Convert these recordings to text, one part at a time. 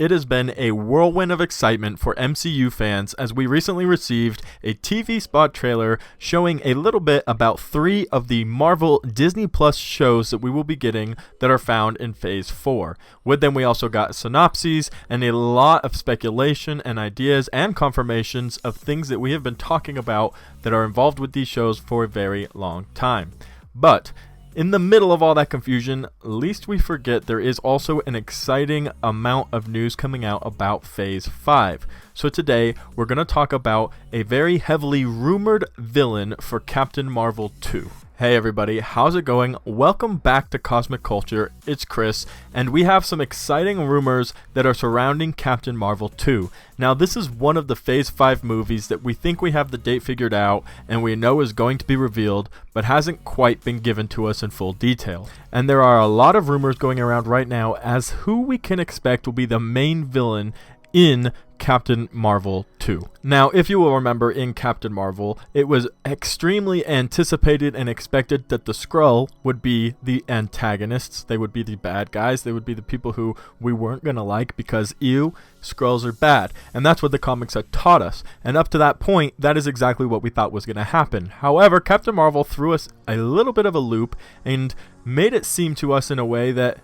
it has been a whirlwind of excitement for MCU fans as we recently received a TV spot trailer showing a little bit about 3 of the Marvel Disney Plus shows that we will be getting that are found in Phase 4. With them, we also got synopses and a lot of speculation and ideas and confirmations of things that we have been talking about that are involved with these shows for a very long time. But in the middle of all that confusion, lest we forget there is also an exciting amount of news coming out about Phase 5. So today, we're going to talk about a very heavily rumored villain for Captain Marvel 2. Hey everybody, how's it going? Welcome back to Cosmic Culture, it's Chris, and we have some exciting rumors that are surrounding Captain Marvel 2. Now this is one of the Phase 5 movies that we think we have the date figured out and we know is going to be revealed, but hasn't quite been given to us in full detail. And there are a lot of rumors going around right now as who we can expect will be the main villain in Captain Marvel 2. Now, if you will remember, in Captain Marvel, it was extremely anticipated and expected that the Skrull would be the antagonists. They would be the bad guys. They would be the people who we weren't going to like because, ew, Skrulls are bad. And that's what the comics had taught us. And up to that point, that is exactly what we thought was going to happen. However, Captain Marvel threw us a little bit of a loop and made it seem to us in a way that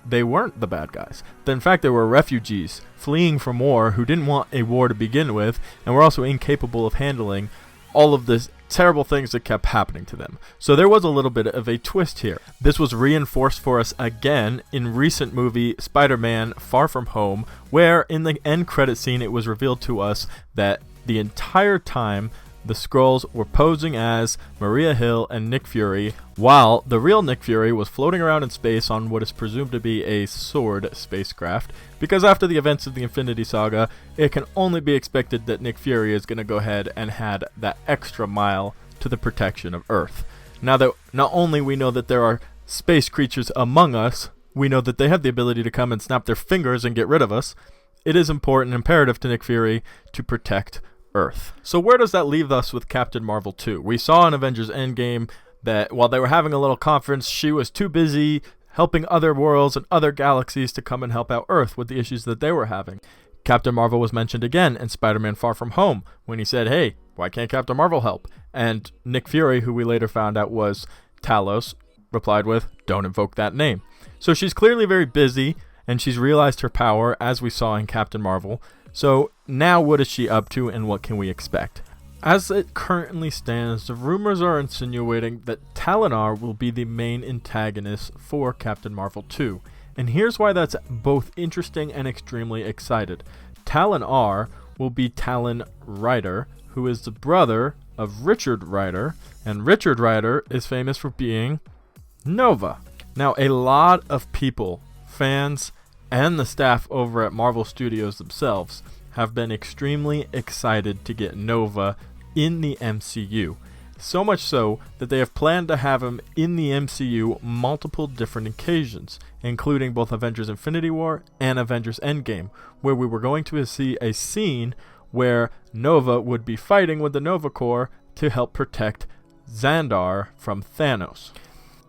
they weren't the bad guys. In fact, they were refugees fleeing from war who didn't want a war to begin with and were also incapable of handling all of the terrible things that kept happening to them. So there was a little bit of a twist here. This was reinforced for us again in recent movie Spider-Man Far From Home, where in the end credit scene it was revealed to us that the entire time the Skrulls were posing as Maria Hill and Nick Fury, while the real Nick Fury was floating around in space on what is presumed to be a SWORD spacecraft, because after the events of the Infinity Saga, it can only be expected that Nick Fury is going to go ahead and add that extra mile to the protection of Earth. Now that not only we know that there are space creatures among us, we know that they have the ability to come and snap their fingers and get rid of us. It is important and imperative to Nick Fury to protect Earth. So where does that leave us with Captain Marvel 2? We saw in Avengers Endgame that while they were having a little conference, she was too busy helping other worlds and other galaxies to come and help out Earth with the issues that they were having. Captain Marvel was mentioned again in Spider-Man Far From Home when he said, hey, why can't Captain Marvel help? And Nick Fury, who we later found out was Talos, replied with, don't invoke that name. So she's clearly very busy and she's realized her power as we saw in Captain Marvel. So now what is she up to and what can we expect? As it currently stands, the rumors are insinuating that Talonar will be the main antagonist for Captain Marvel 2. And here's why that's both interesting and extremely excited. Talonar will be Talon Ryder, who is the brother of Richard Ryder, and Richard Ryder is famous for being Nova. Now, a lot of people, fans, and the staff over at Marvel Studios themselves have been extremely excited to get Nova in the MCU. So much so that they have planned to have him in the MCU multiple different occasions, including both Avengers Infinity War and Avengers Endgame, where we were going to see a scene where Nova would be fighting with the Nova Corps to help protect Xandar from Thanos.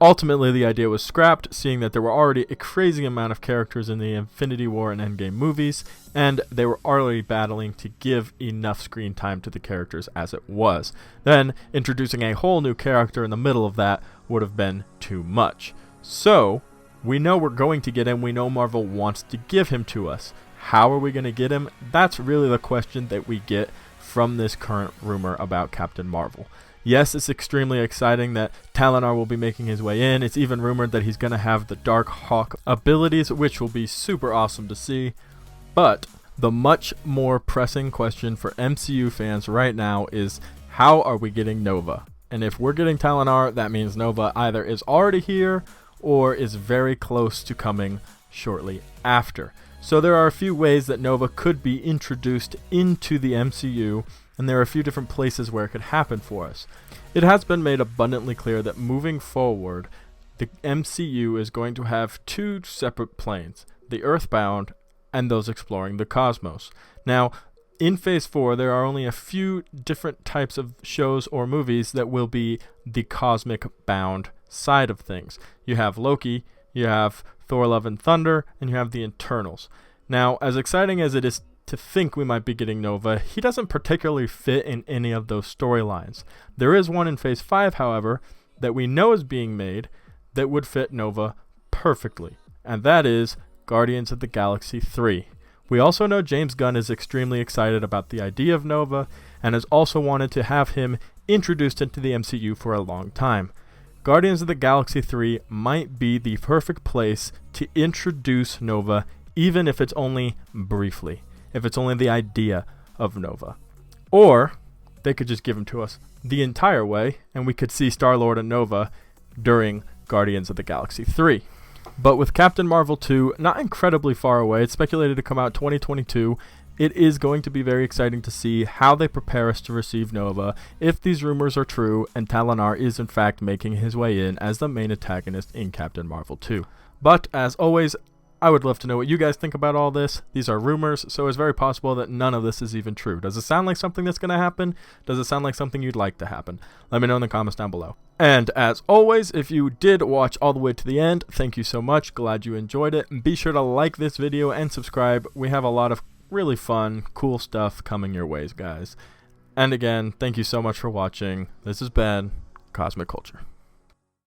Ultimately, the idea was scrapped, seeing that there were already a crazy amount of characters in the Infinity War and Endgame movies, and they were already battling to give enough screen time to the characters as it was. Then, introducing a whole new character in the middle of that would have been too much. So, we know we're going to get him, we know Marvel wants to give him to us. How are we going to get him? That's really the question that we get from this current rumor about Captain Marvel. Yes, it's extremely exciting that Talonar will be making his way in. It's even rumored that he's going to have the Dark Hawk abilities, which will be super awesome to see. But the much more pressing question for MCU fans right now is, how are we getting Nova? And if we're getting Talonar, that means Nova either is already here or is very close to coming shortly after. So there are a few ways that Nova could be introduced into the MCU, and there are a few different places where it could happen for us. It has been made abundantly clear that moving forward, the MCU is going to have 2 separate planes, the Earthbound and those exploring the cosmos. Now, in Phase 4, there are only a few different types of shows or movies that will be the cosmic-bound side of things. You have Loki, you have Thor Love and Thunder, and you have the Eternals. Now, as exciting as it is to think we might be getting Nova, he doesn't particularly fit in any of those storylines. There is one in Phase 5, however, that we know is being made that would fit Nova perfectly, and that is Guardians of the Galaxy 3. We also know James Gunn is extremely excited about the idea of Nova and has also wanted to have him introduced into the MCU for a long time. Guardians of the Galaxy 3 might be the perfect place to introduce Nova, even if it's only briefly, if it's only the idea of Nova. Or they could just give him to us the entire way, and we could see Star-Lord and Nova during Guardians of the Galaxy 3. But with Captain Marvel 2 not incredibly far away, it's speculated to come out 2022, it is going to be very exciting to see how they prepare us to receive Nova, if these rumors are true, and Talonar is in fact making his way in as the main antagonist in Captain Marvel 2. But, as always, I would love to know what you guys think about all this. These are rumors, so it's very possible that none of this is even true. Does it sound like something that's going to happen? Does it sound like something you'd like to happen? Let me know in the comments down below. And as always, if you did watch all the way to the end, thank you so much. Glad you enjoyed it. Be sure to like this video and subscribe. We have a lot of really fun, cool stuff coming your ways, guys. And again, thank you so much for watching. This has been Cosmic Culture.